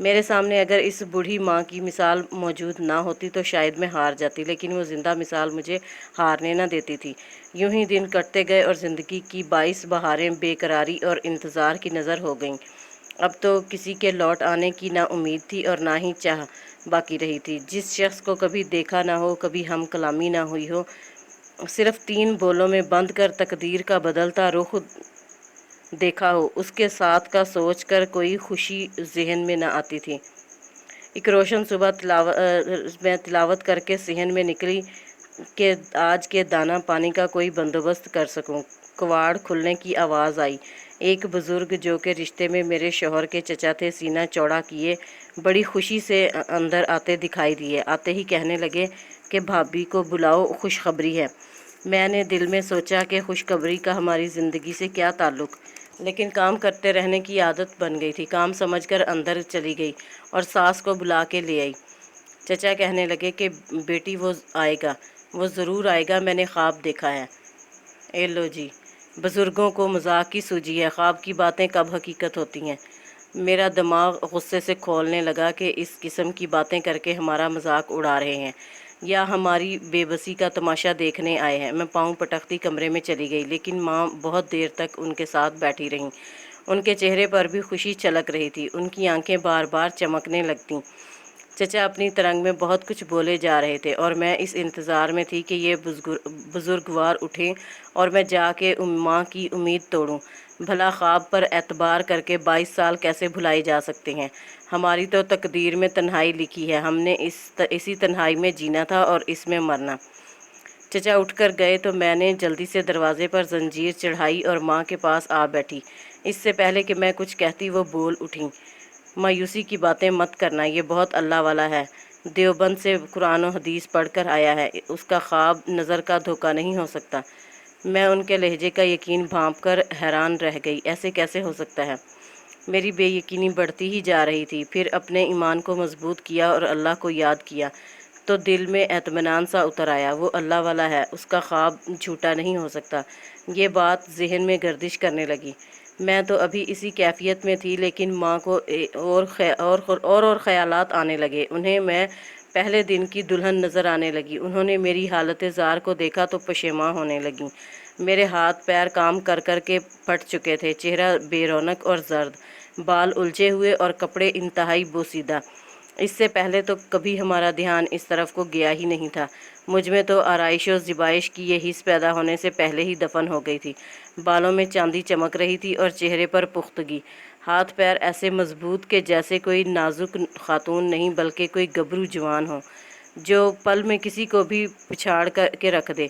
میرے سامنے اگر اس بوڑھی ماں کی مثال موجود نہ ہوتی تو شاید میں ہار جاتی، لیکن وہ زندہ مثال مجھے ہارنے نہ دیتی تھی۔ یوں ہی دن کٹتے گئے اور زندگی کی 22 بہاریں بے قراری اور انتظار کی نظر ہو گئیں۔ اب تو کسی کے لوٹ آنے کی نہ امید تھی اور نہ ہی چاہ باقی رہی تھی۔ جس شخص کو کبھی دیکھا نہ ہو، کبھی ہم کلامی نہ ہوئی ہو، صرف 3 بولوں میں بند کر تقدیر کا بدلتا رخ دیکھا ہو، اس کے ساتھ کا سوچ کر کوئی خوشی ذہن میں نہ آتی تھی۔ ایک روشن صبح میں تلاوت کر کے صحن میں نکلی کہ آج کے دانہ پانی کا کوئی بندوبست کر سکوں۔ کواڑ کھلنے کی آواز آئی۔ ایک بزرگ جو کہ رشتے میں میرے شوہر کے چچا تھے، سینہ چوڑا کیے بڑی خوشی سے اندر آتے دکھائی دیے۔ آتے ہی کہنے لگے کہ بھابھی کو بلاؤ، خوشخبری ہے۔ میں نے دل میں سوچا کہ خوشخبری کا ہماری زندگی سے کیا تعلق، لیکن کام کرتے رہنے کی عادت بن گئی تھی۔ کام سمجھ کر اندر چلی گئی اور ساس کو بلا کے لے آئی۔ چچا کہنے لگے کہ بیٹی وہ آئے گا، وہ ضرور آئے گا، میں نے خواب دیکھا ہے۔ اے لو جی، بزرگوں کو مذاق کی سوجی ہے، خواب کی باتیں کب حقیقت ہوتی ہیں۔ میرا دماغ غصے سے کھولنے لگا کہ اس قسم کی باتیں کر کے ہمارا مذاق اڑا رہے ہیں یا ہماری بے بسی کا تماشا دیکھنے آئے ہیں۔ میں پاؤں پٹکتی کمرے میں چلی گئی، لیکن ماں بہت دیر تک ان کے ساتھ بیٹھی رہیں۔ ان کے چہرے پر بھی خوشی چھلک رہی تھی، ان کی آنکھیں بار بار چمکنے لگتیں۔ چچا اپنی ترنگ میں بہت کچھ بولے جا رہے تھے اور میں اس انتظار میں تھی کہ یہ بزرگوار اٹھیں اور میں جا کے ماں کی امید توڑوں۔ بھلا خواب پر اعتبار کر کے 22 سال کیسے بھلائے جا سکتے ہیں؟ ہماری تو تقدیر میں تنہائی لکھی ہے، ہم نے اسی تنہائی میں جینا تھا اور اس میں مرنا۔ چچا اٹھ کر گئے تو میں نے جلدی سے دروازے پر زنجیر چڑھائی اور ماں کے پاس آ بیٹھی۔ اس سے پہلے کہ میں کچھ کہتی وہ بول اٹھیں، مایوسی کی باتیں مت کرنا، یہ بہت اللہ والا ہے، دیوبند سے قرآن و حدیث پڑھ کر آیا ہے، اس کا خواب نظر کا دھوکہ نہیں ہو سکتا۔ میں ان کے لہجے کا یقین بھانپ کر حیران رہ گئی، ایسے کیسے ہو سکتا ہے؟ میری بے یقینی بڑھتی ہی جا رہی تھی۔ پھر اپنے ایمان کو مضبوط کیا اور اللہ کو یاد کیا تو دل میں اطمینان سا اتر آیا۔ وہ اللہ والا ہے، اس کا خواب جھوٹا نہیں ہو سکتا۔ یہ بات ذہن میں گردش کرنے لگی۔ میں تو ابھی اسی کیفیت میں تھی، لیکن ماں کو اور خیالات آنے لگے۔ انہیں میں پہلے دن کی دلہن نظر آنے لگی۔ انہوں نے میری حالت زار کو دیکھا تو پشیماں ہونے لگیں۔ میرے ہاتھ پیر کام کر کر کے پھٹ چکے تھے، چہرہ بے رونق اور زرد، بال الجھے ہوئے اور کپڑے انتہائی بوسیدہ۔ اس سے پہلے تو کبھی ہمارا دھیان اس طرف کو گیا ہی نہیں تھا۔ مجھ میں تو آرائش و زیبائش کی یہ حس پیدا ہونے سے پہلے ہی دفن ہو گئی تھی۔ بالوں میں چاندی چمک رہی تھی اور چہرے پر پختگی۔ ہاتھ پیر ایسے مضبوط کہ جیسے کوئی نازک خاتون نہیں بلکہ کوئی گبرو جوان ہو جو پل میں کسی کو بھی پچھاڑ کے رکھ دے۔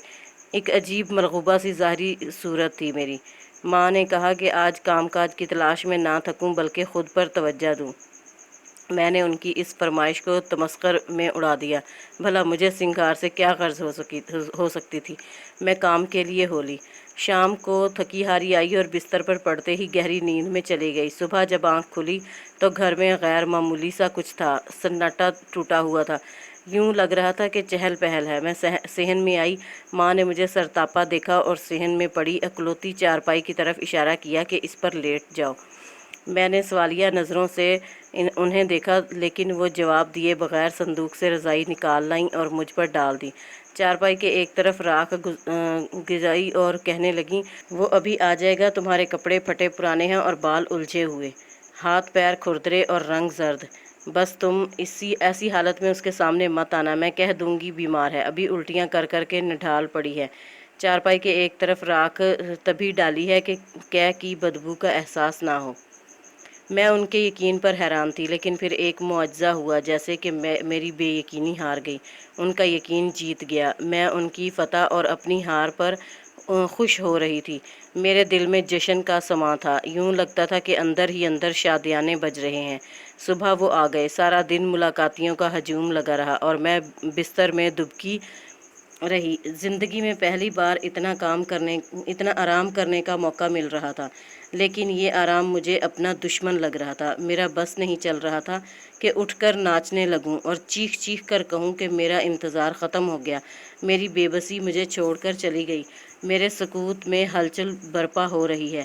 ایک عجیب مرغوبہ سی ظاہری صورت تھی میری۔ ماں نے کہا کہ آج کام کاج کی تلاش میں نہ تھکوں بلکہ خود پر توجہ دوں۔ میں نے ان کی اس فرمائش کو تمسخر میں اڑا دیا۔ بھلا مجھے سنگار سے کیا غرض ہو سکتی تھی؟ میں کام کے لیے ہو لی۔ شام کو تھکی ہاری آئی اور بستر پر پڑتے ہی گہری نیند میں چلی گئی۔ صبح جب آنکھ کھلی تو گھر میں غیر معمولی سا کچھ تھا، سناٹا ٹوٹا ہوا تھا، یوں لگ رہا تھا کہ چہل پہل ہے۔ میں صحن میں آئی، ماں نے مجھے سرتاپا دیکھا اور صحن میں پڑی اکلوتی چارپائی کی طرف اشارہ کیا کہ اس پر لیٹ جاؤ۔ میں نے سوالیہ نظروں سے انہیں دیکھا، لیکن وہ جواب دیے بغیر صندوق سے رضائی نکال لائیں اور مجھ پر ڈال دی۔ چارپائی کے ایک طرف راکھ گزائی اور کہنے لگیں، وہ ابھی آ جائے گا، تمہارے کپڑے پھٹے پرانے ہیں اور بال الجھے ہوئے، ہاتھ پیر کھردرے اور رنگ زرد، بس تم ایسی حالت میں اس کے سامنے مت آنا، میں کہہ دوں گی بیمار ہے، ابھی الٹیاں کر کر کے نڈھال پڑی ہے۔ چارپائی کے ایک طرف راکھ تبھی ڈالی ہے کہ قے کی بدبو کا احساس نہ ہو۔ میں ان کے یقین پر حیران تھی، لیکن پھر ایک معجزہ ہوا، جیسے کہ میری بے یقینی ہار گئی، ان کا یقین جیت گیا۔ میں ان کی فتح اور اپنی ہار پر خوش ہو رہی تھی۔ میرے دل میں جشن کا سماں تھا، یوں لگتا تھا کہ اندر ہی اندر شادیانے بج رہے ہیں۔ صبح وہ آ گئے، سارا دن ملاقاتیوں کا ہجوم لگا رہا اور میں بستر میں دبکی رہی۔ زندگی میں پہلی بار اتنا آرام کرنے کا موقع مل رہا تھا، لیکن یہ آرام مجھے اپنا دشمن لگ رہا تھا۔ میرا بس نہیں چل رہا تھا کہ اٹھ کر ناچنے لگوں اور چیخ چیخ کر کہوں کہ میرا انتظار ختم ہو گیا، میری بے بسی مجھے چھوڑ کر چلی گئی، میرے سکوت میں ہلچل برپا ہو رہی ہے۔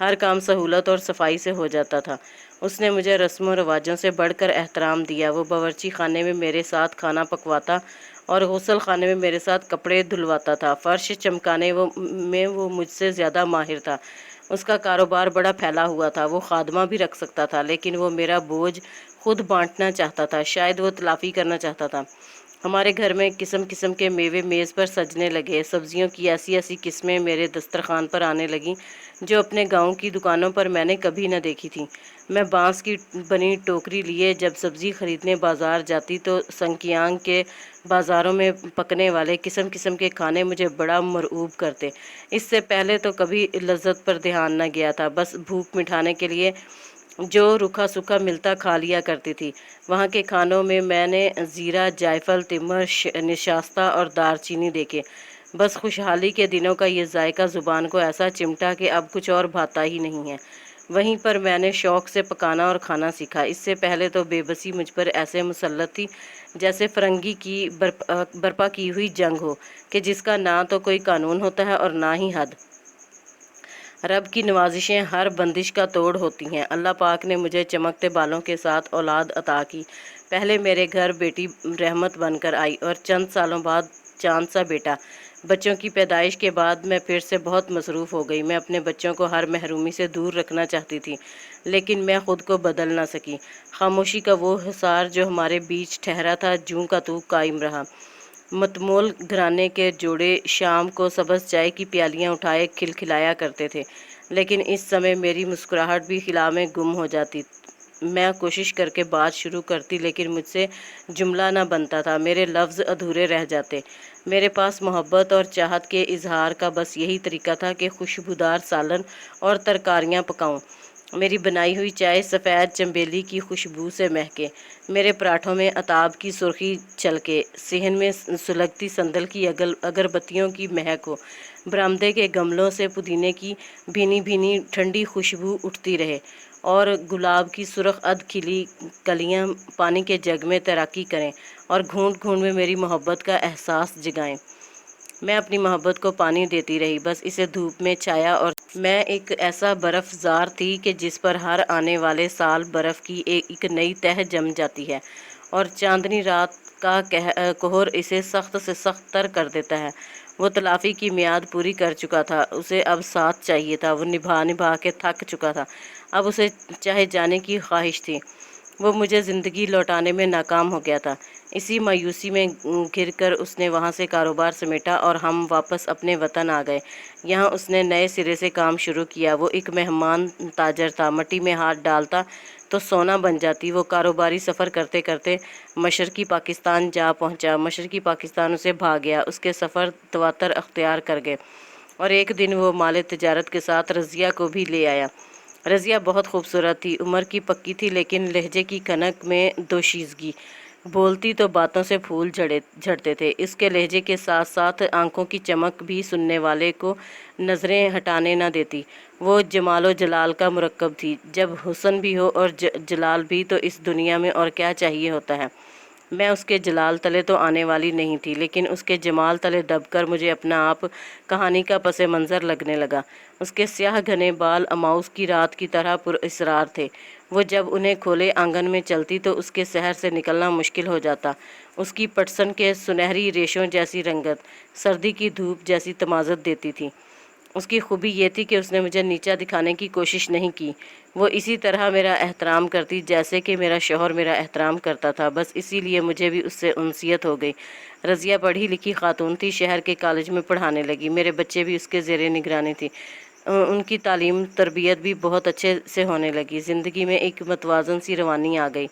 ہر کام سہولت اور صفائی سے ہو جاتا تھا۔ اس نے مجھے رسم و رواجوں سے بڑھ کر احترام دیا۔ وہ باورچی خانے میں میرے ساتھ کھانا پکواتا اور غسل خانے میں میرے ساتھ کپڑے دھلواتا تھا۔ فرش چمکانے میں وہ مجھ سے زیادہ ماہر تھا۔ اس کا کاروبار بڑا پھیلا ہوا تھا۔ وہ خادمہ بھی رکھ سکتا تھا، لیکن وہ میرا بوجھ خود بانٹنا چاہتا تھا، شاید وہ تلافی کرنا چاہتا تھا۔ ہمارے گھر میں قسم قسم کے میوے میز پر سجنے لگے۔ سبزیوں کی ایسی ایسی قسمیں میرے دسترخوان پر آنے لگیں جو اپنے گاؤں کی دکانوں پر میں نے کبھی نہ دیکھی تھیں۔ میں بانس کی بنی ٹوکری لیے جب سبزی خریدنے بازار جاتی تو سنکیانگ کے بازاروں میں پکنے والے قسم قسم کے کھانے مجھے بڑا مرعوب کرتے۔ اس سے پہلے تو کبھی لذت پر دھیان نہ گیا تھا، بس بھوک مٹھانے کے لیے جو روکھا سوکھا ملتا کھا لیا کرتی تھی۔ وہاں کے کھانوں میں نے زیرہ، جائفل، تمر، نشاستہ اور دار چینی دیکھے۔ بس خوشحالی کے دنوں کا یہ ذائقہ زبان کو ایسا چمٹا کہ اب کچھ اور بھاتا ہی نہیں ہے۔ وہیں پر میں نے شوق سے پکانا اور کھانا سیکھا۔ اس سے پہلے تو بے بسی مجھ پر ایسے مسلط تھی جیسے فرنگی کی برپا کی ہوئی جنگ ہو، کہ جس کا نہ تو کوئی قانون ہوتا ہے اور نہ ہی حد۔ رب کی نوازشیں ہر بندش کا توڑ ہوتی ہیں۔ اللہ پاک نے مجھے چمکتے بالوں کے ساتھ اولاد عطا کی۔ پہلے میرے گھر بیٹی رحمت بن کر آئی اور چند سالوں بعد چاند سا بیٹا۔ بچوں کی پیدائش کے بعد میں پھر سے بہت مصروف ہو گئی۔ میں اپنے بچوں کو ہر محرومی سے دور رکھنا چاہتی تھی، لیکن میں خود کو بدل نہ سکی۔ خاموشی کا وہ حصار جو ہمارے بیچ ٹھہرا تھا، جوں کا توں قائم رہا۔ متمول گھرانے کے جوڑے شام کو سبز چائے کی پیالیاں اٹھائے کھلکھلایا کرتے تھے، لیکن اس سمے میری مسکراہٹ بھی خلا میں گم ہو جاتی۔ میں کوشش کر کے بات شروع کرتی، لیکن مجھ سے جملہ نہ بنتا تھا، میرے لفظ ادھورے رہ جاتے۔ میرے پاس محبت اور چاہت کے اظہار کا بس یہی طریقہ تھا کہ خوشبودار سالن اور ترکاریاں پکاؤں، میری بنائی ہوئی چائے سفید چنبیلی کی خوشبو سے مہکے، میرے پراٹھوں میں عتاب کی سرخی چھلکے، صحن میں سلگتی سندل کی اگربتیوں کی مہک ہو، برآمدے کے گملوں سے پودینے کی بھینی بھینی ٹھنڈی خوشبو اٹھتی رہے، اور گلاب کی سرخ کھلی کلیاں پانی کے جگ میں تیراکی کریں اور گھونٹ گھونٹ میں میری محبت کا احساس جگائیں۔ میں اپنی محبت کو پانی دیتی رہی، بس اسے دھوپ میں چھایا، اور میں ایک ایسا برف زار تھی کہ جس پر ہر آنے والے سال برف کی ایک نئی تہہ جم جاتی ہے، اور چاندنی رات کا قہر اسے سخت سے سخت تر کر دیتا ہے۔ وہ تلافی کی میعاد پوری کر چکا تھا، اسے اب ساتھ چاہیے تھا، وہ نبھا کے تھک چکا تھا، اب اسے چاہے جانے کی خواہش تھی۔ وہ مجھے زندگی لوٹانے میں ناکام ہو گیا تھا۔ اسی مایوسی میں گھر کر اس نے وہاں سے کاروبار سمیٹا اور ہم واپس اپنے وطن آ گئے۔ یہاں اس نے نئے سرے سے کام شروع کیا۔ وہ ایک مہمان تاجر تھا، مٹی میں ہاتھ ڈالتا تو سونا بن جاتی۔ وہ کاروباری سفر کرتے کرتے مشرقی پاکستان جا پہنچا، مشرقی پاکستان اسے بھا گیا، اس کے سفر تواتر اختیار کر گئے، اور ایک دن وہ مال تجارت کے ساتھ رضیہ کو بھی لے آیا۔ رضیہ بہت خوبصورت تھی، عمر کی پکی تھی، لیکن لہجے کی کھنک میں دوشیزگی، بولتی تو باتوں سے پھول جھڑتے تھے۔ اس کے لہجے کے ساتھ ساتھ آنکھوں کی چمک بھی سننے والے کو نظریں ہٹانے نہ دیتی۔ وہ جمال و جلال کا مرکب تھی، جب حسن بھی ہو اور جلال بھی تو اس دنیا میں اور کیا چاہیے ہوتا ہے۔ میں اس کے جلال تلے تو آنے والی نہیں تھی، لیکن اس کے جمال تلے دب کر مجھے اپنا آپ کہانی کا پس منظر لگنے لگا۔ اس کے سیاہ گھنے بال اماؤس کی رات کی طرح پر اسرار تھے۔ وہ جب انہیں کھولے آنگن میں چلتی تو اس کے شہر سے نکلنا مشکل ہو جاتا۔ اس کی پٹسن کے سنہری ریشوں جیسی رنگت سردی کی دھوپ جیسی تمازت دیتی تھی۔ اس کی خوبی یہ تھی کہ اس نے مجھے نیچا دکھانے کی کوشش نہیں کی۔ وہ اسی طرح میرا احترام کرتی جیسے کہ میرا شوہر میرا احترام کرتا تھا، بس اسی لیے مجھے بھی اس سے انسیت ہو گئی۔ رضیہ پڑھی لکھی خاتون تھی، شہر کے کالج میں پڑھانے لگی، میرے بچے بھی اس کے زیر نگرانی تھی، ان کی تعلیم تربیت بھی بہت اچھے سے ہونے لگی۔ زندگی میں ایک متوازن سی روانی آ گئی،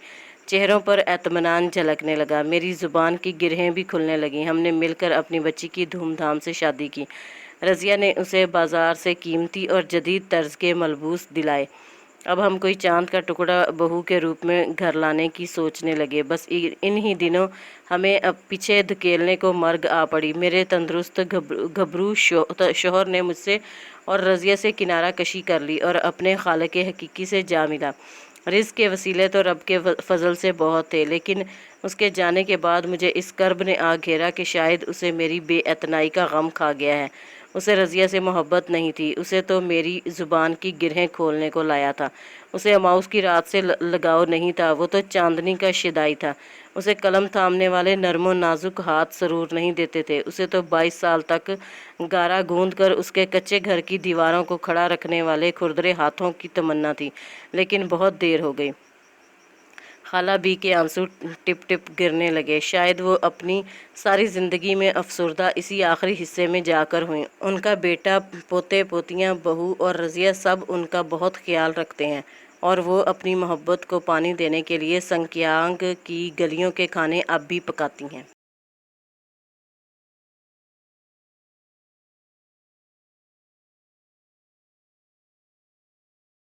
چہروں پر اطمینان جھلکنے لگا، میری زبان کی گرہیں بھی کھلنے لگیں۔ ہم نے مل کر اپنی بچی کی دھوم دھام سے شادی کی۔ رضیہ نے اسے بازار سے قیمتی اور جدید طرز کے ملبوس دلائے۔ اب ہم کوئی چاند کا ٹکڑا بہو کے روپ میں گھر لانے کی سوچنے لگے۔ بس ان ہی دنوں ہمیں پیچھے دھکیلنے کو مرگ آ پڑی۔ میرے تندرست گھبرو شوہر نے مجھ سے اور رضیہ سے کنارہ کشی کر لی اور اپنے خالق حقیقی سے جا ملا۔ رزق کے وسیلے تو رب کے فضل سے بہت تھے، لیکن اس کے جانے کے بعد مجھے اس کرب نے آ گھیرا کہ شاید اسے میری بے اعتنائی کا غم کھا گیا ہے۔ اسے رضیہ سے محبت نہیں تھی، اسے تو میری زبان کی گرہیں کھولنے کو لایا تھا۔ اسے اماؤس کی رات سے لگاؤ نہیں تھا، وہ تو چاندنی کا شیدائی تھا۔ اسے قلم تھامنے والے نرم و نازک ہاتھ سرور نہیں دیتے تھے، اسے تو 22 سال تک گارا گوندھ کر اس کے کچے گھر کی دیواروں کو کھڑا رکھنے والے کھردرے ہاتھوں کی تمنا تھی، لیکن بہت دیر ہو گئی۔ خالہ بی کے آنسو ٹپ ٹپ گرنے لگے، شاید وہ اپنی ساری زندگی میں افسردہ اسی آخری حصے میں جا کر ہوئیں۔ ان کا بیٹا، پوتے پوتیاں، بہو اور رضیہ سب ان کا بہت خیال رکھتے ہیں، اور وہ اپنی محبت کو پانی دینے کے لیے سنکیانگ کی گلیوں کے کھانے اب بھی پکاتی ہیں۔